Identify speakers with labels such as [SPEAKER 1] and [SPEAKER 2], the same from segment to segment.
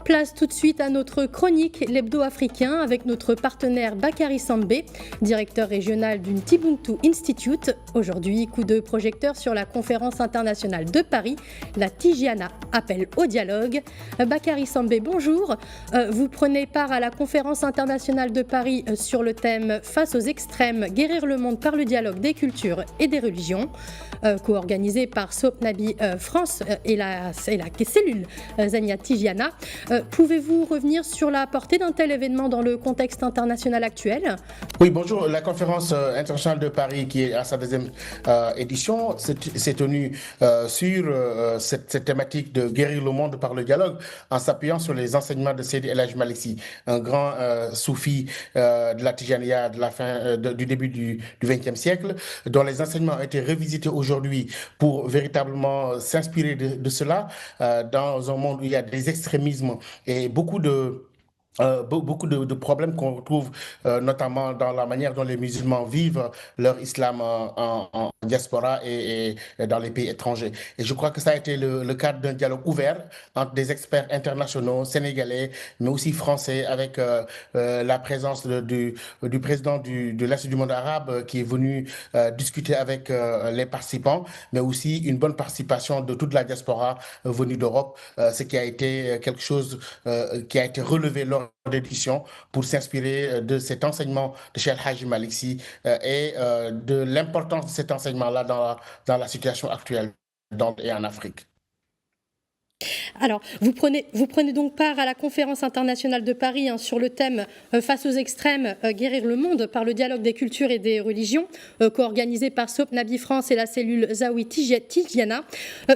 [SPEAKER 1] Place tout de suite à notre chronique l'hebdo africain avec notre partenaire Bakary Sambé, directeur régional du Tibuntu Institute. Aujourd'hui, coup de projecteur sur la conférence internationale de Paris, la Tijiana appelle au dialogue. Bakary Sambé, bonjour. Vous prenez part à la conférence internationale de Paris sur le thème Face aux extrêmes, guérir le monde par le dialogue des cultures et des religions, co-organisée par Sopnabi France et la cellule Zania Tijiana. Pouvez-vous revenir sur la portée d'un tel événement dans le contexte international actuel ?
[SPEAKER 2] Oui, bonjour. La conférence internationale de Paris, qui est à sa deuxième édition, s'est tenue sur cette thématique de guérir le monde par le dialogue, en s'appuyant sur les enseignements de Seydi El Hadji Malick Sy, un grand soufi de la Tijaniya de la fin, du début du XXe siècle, dont les enseignements ont été revisités aujourd'hui pour véritablement s'inspirer de cela dans un monde où il y a des extrémismes et beaucoup de problèmes qu'on retrouve notamment dans la manière dont les musulmans vivent leur islam en diaspora et dans les pays étrangers. Et je crois que ça a été le cadre d'un dialogue ouvert entre des experts internationaux, sénégalais, mais aussi français, avec la présence du président de l'Institut du monde arabe qui est venu discuter avec les participants, mais aussi une bonne participation de toute la diaspora venue d'Europe, ce qui a été quelque chose qui a été relevé lors d'édition pour s'inspirer de cet enseignement de Cheikh El Hadji Malick Sy et de l'importance de cet enseignement-là dans la situation actuelle et en Afrique.
[SPEAKER 1] Alors, vous prenez donc part à la conférence internationale de Paris sur le thème Face aux extrêmes, guérir le monde par le dialogue des cultures et des religions, co-organisée par Sopnabi France et la cellule Zawi Tijiana.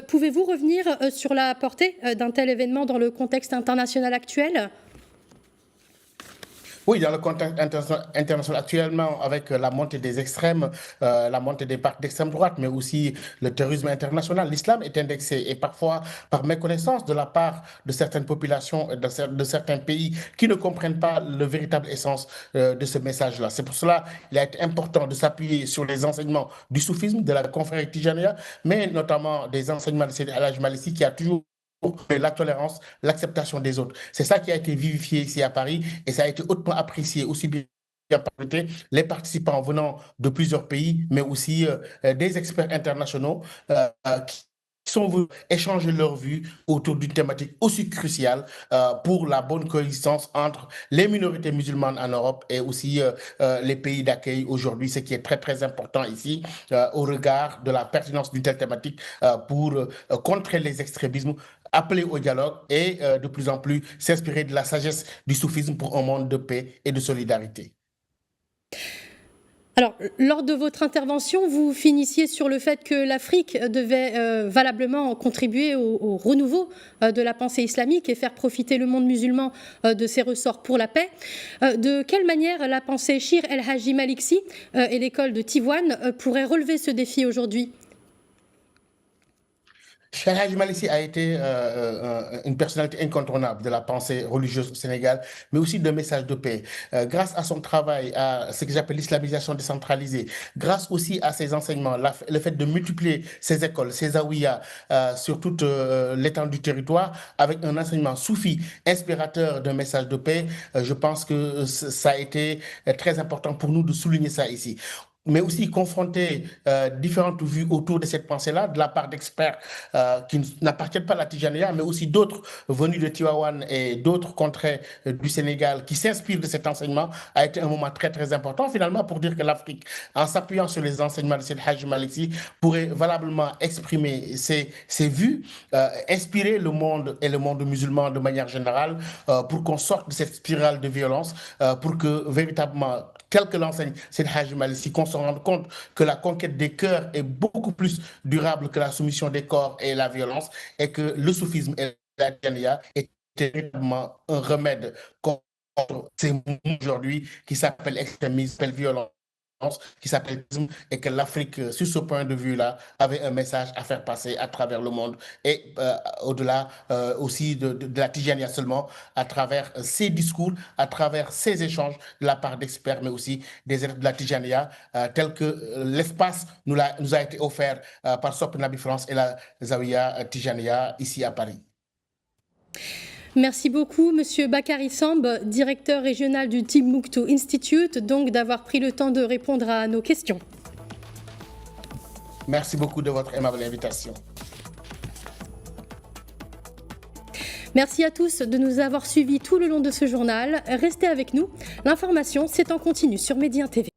[SPEAKER 1] Pouvez-vous revenir sur la portée d'un tel événement dans le contexte international actuel ?
[SPEAKER 2] Oui, dans le contexte international actuellement, avec la montée des extrêmes, la montée des partis d'extrême droite, mais aussi le terrorisme international, l'islam est indexé et parfois par méconnaissance de la part de certaines populations, de certains pays qui ne comprennent pas le véritable essence de ce message-là. C'est pour cela qu'il a été important de s'appuyer sur les enseignements du soufisme, de la confrérie Tijaniya, mais notamment des enseignements de Seydi El Hadji Malick Sy qui a toujours la tolérance, l'acceptation des autres. C'est ça qui a été vivifié ici à Paris et ça a été hautement apprécié aussi bien par les participants venant de plusieurs pays, mais aussi des experts internationaux qui sont venus échanger leurs vues autour d'une thématique aussi cruciale pour la bonne coexistence entre les minorités musulmanes en Europe et aussi les pays d'accueil aujourd'hui, ce qui est très très important ici au regard de la pertinence d'une telle thématique pour contrer les extrémismes, appeler au dialogue et de plus en plus s'inspirer de la sagesse du soufisme pour un monde de paix et de solidarité.
[SPEAKER 1] Alors, lors de votre intervention, vous finissiez sur le fait que l'Afrique devait valablement contribuer au renouveau de la pensée islamique et faire profiter le monde musulman de ses ressorts pour la paix. De quelle manière la pensée Cheikh El Hadji Malick Sy et l'école de Tivaouane pourraient relever ce défi aujourd'hui ?
[SPEAKER 2] Cheikh El Hadji Malick Sy a été une personnalité incontournable de la pensée religieuse au Sénégal, mais aussi d'un message de paix. Grâce à son travail, à ce que j'appelle l'islamisation décentralisée, grâce aussi à ses enseignements, le fait de multiplier ses écoles, ses zawiyas sur toute l'étendue du territoire, avec un enseignement soufi, inspirateur d'un message de paix, je pense que ça a été très important pour nous de souligner ça ici, mais aussi confronter différentes vues autour de cette pensée-là, de la part d'experts qui n'appartiennent pas à la Tijaniya, mais aussi d'autres venus de Tivaouane et d'autres contrées du Sénégal qui s'inspirent de cet enseignement, a été un moment très très important finalement pour dire que l'Afrique, en s'appuyant sur les enseignements de Seydi El Hadji Malick Sy, pourrait valablement exprimer ses vues, inspirer le monde et le monde musulman de manière générale pour qu'on sorte de cette spirale de violence, pour que véritablement, tel que l'enseigne Seydi El Hadji Malick Sy, qu'on se rende compte que la conquête des cœurs est beaucoup plus durable que la soumission des corps et la violence, et que le soufisme et la tijaniya est véritablement un remède contre ces mouvements aujourd'hui qui s'appellent extrémisme, qui s'appellent violence, qui s'appelle et que l'Afrique, sur ce point de vue-là, avait un message à faire passer à travers le monde et au-delà aussi de la Tijaniya seulement, à travers ses discours, à travers ses échanges de la part d'experts, mais aussi des élèves de la Tijaniya, tel que l'espace nous a été offert par Sopnabi France et la Zawiya Tijaniya ici à Paris.
[SPEAKER 1] Merci beaucoup, Monsieur Bakary Samb, directeur régional du Timbuktu Institute, donc d'avoir pris le temps de répondre à nos questions.
[SPEAKER 2] Merci beaucoup de votre aimable invitation.
[SPEAKER 1] Merci à tous de nous avoir suivis tout le long de ce journal. Restez avec nous. L'information, c'est en continu sur Médien TV.